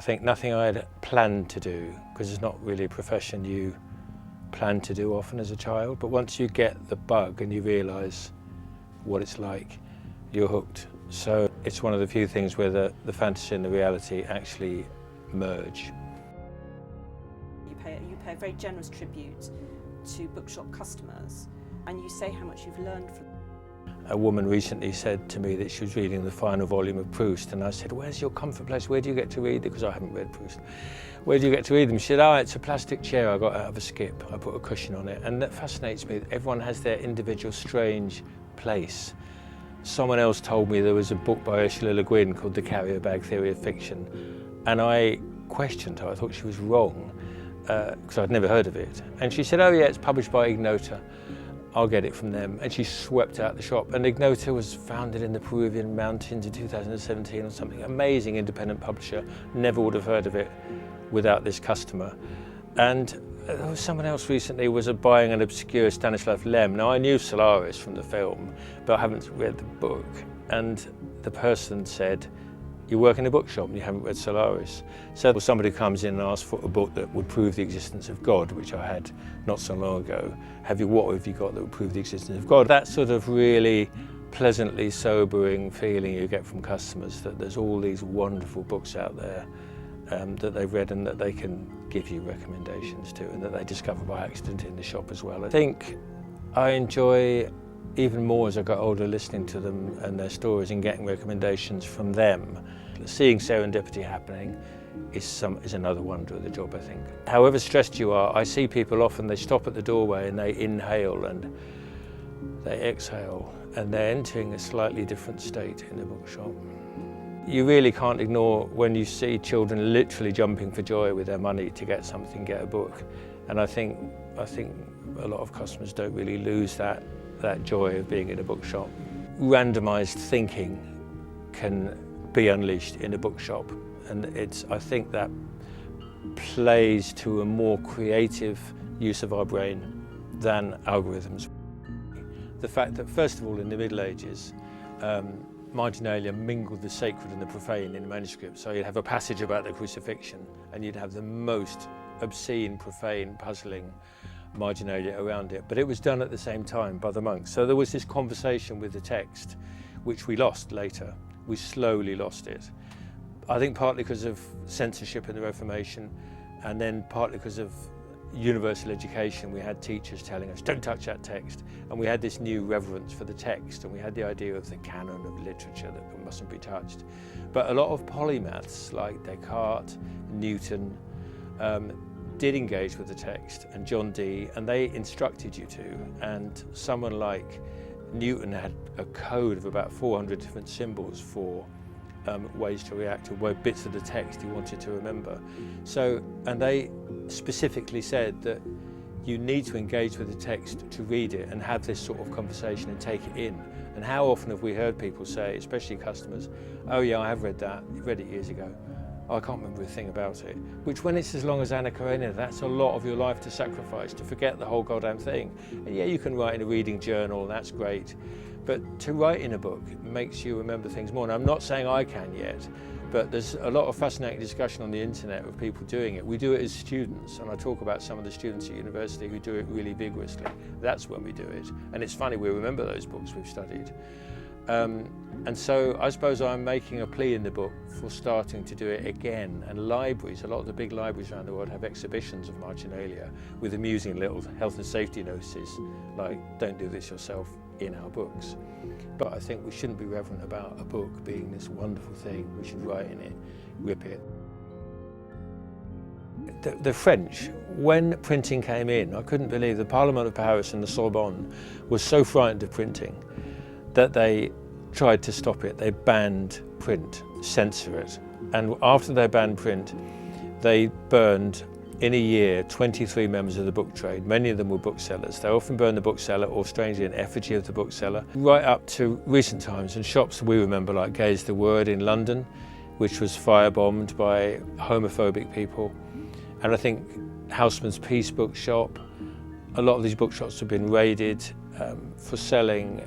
I think nothing I had planned to do, because it's not really a profession you plan to do often as a child, but once you get the bug and you realise what it's like, you're hooked. So it's one of the few things where the fantasy and the reality actually merge. You pay a very generous tribute to bookshop customers, and you say how much you've learned from them. A woman recently said to me that she was reading the final volume of Proust, and I said, "Where's your comfort place? Where do you get to read?" Because I haven't read Proust. "Where do you get to read them?" She said, "Oh, it's a plastic chair I got out of a skip. I put a cushion on it." And that fascinates me. Everyone has their individual strange place. Someone else told me there was a book by Ursula Le Guin called The Carrier Bag Theory of Fiction, and I questioned her. I thought she was wrong because I'd never heard of it. And she said, "Oh yeah, it's published by Ignota. I'll get it from them." And she swept out the shop. And Ignota was founded in the Peruvian mountains in 2017 or something. Amazing independent publisher. Never would have heard of it without this customer. And there was someone else recently was buying an obscure Stanislav Lem. Now I knew Solaris from the film, but I haven't read the book. And the person said, "You work in a bookshop and you haven't read Solaris." So somebody comes in and asks for a book that would prove the existence of God, which I had not so long ago. What have you got that would prove the existence of God? That sort of really pleasantly sobering feeling you get from customers that there's all these wonderful books out there that they've read and that they can give you recommendations to, and that they discover by accident in the shop as well. I think I enjoy even more as I got older listening to them and their stories and getting recommendations from them. Seeing serendipity happening is another wonder of the job, I think. However stressed you are, I see people often, they stop at the doorway and they inhale and they exhale, and they're entering a slightly different state in the bookshop. You really can't ignore when you see children literally jumping for joy with their money to get something, get a book. And I think a lot of customers don't really lose that joy of being in a bookshop. Randomised thinking can be unleashed in a bookshop, and I think that plays to a more creative use of our brain than algorithms. The fact that, first of all, in the Middle Ages, marginalia mingled the sacred and the profane in manuscript. So you'd have a passage about the crucifixion and you'd have the most obscene, profane, puzzling marginalia around it. But it was done at the same time by the monks. So there was this conversation with the text, which we lost later. We slowly lost it. I think partly because of censorship in the Reformation, and then partly because of universal education. We had teachers telling us, "Don't touch that text." And we had this new reverence for the text, and we had the idea of the canon of literature that mustn't be touched. But a lot of polymaths like Descartes, Newton, did engage with the text, and John Dee, and they instructed you to. And someone like Newton had a code of about 400 different symbols for ways to react to bits of the text he wanted to remember. So, and they specifically said that you need to engage with the text to read it and have this sort of conversation and take it in. And how often have we heard people say, especially customers, "Oh yeah, I have read that, I read it years ago. Oh, I can't remember a thing about it." Which, when it's as long as Anna Karenina, that's a lot of your life to sacrifice, to forget the whole goddamn thing. And yeah, you can write in a reading journal, and that's great. But to write in a book makes you remember things more. And I'm not saying I can yet, but there's a lot of fascinating discussion on the internet of people doing it. We do it as students, and I talk about some of the students at university who do it really vigorously. That's when we do it. And it's funny, we remember those books we've studied. And so I suppose I'm making a plea in the book for starting to do it again. And libraries, a lot of the big libraries around the world have exhibitions of marginalia with amusing little health and safety notices like, "Don't do this yourself," in our books. But I think we shouldn't be reverent about a book being this wonderful thing. We should write in it, rip it. The French, when printing came in, I couldn't believe the Parliament of Paris and the Sorbonne was so frightened of printing that they tried to stop it. They banned print, censor it. And after they banned print, they burned in a year 23 members of the book trade. Many of them were booksellers. They often burned the bookseller, or strangely an effigy of the bookseller, right up to recent times. And shops we remember, like Gay's The Word in London, which was firebombed by homophobic people. And I think Houseman's Peace bookshop, a lot of these bookshops have been raided for selling.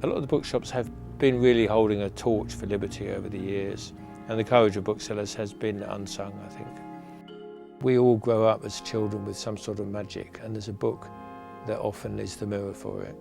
A lot of the bookshops have been really holding a torch for liberty over the years. And the courage of booksellers has been unsung, I think. We all grow up as children with some sort of magic, and there's a book that often is the mirror for it.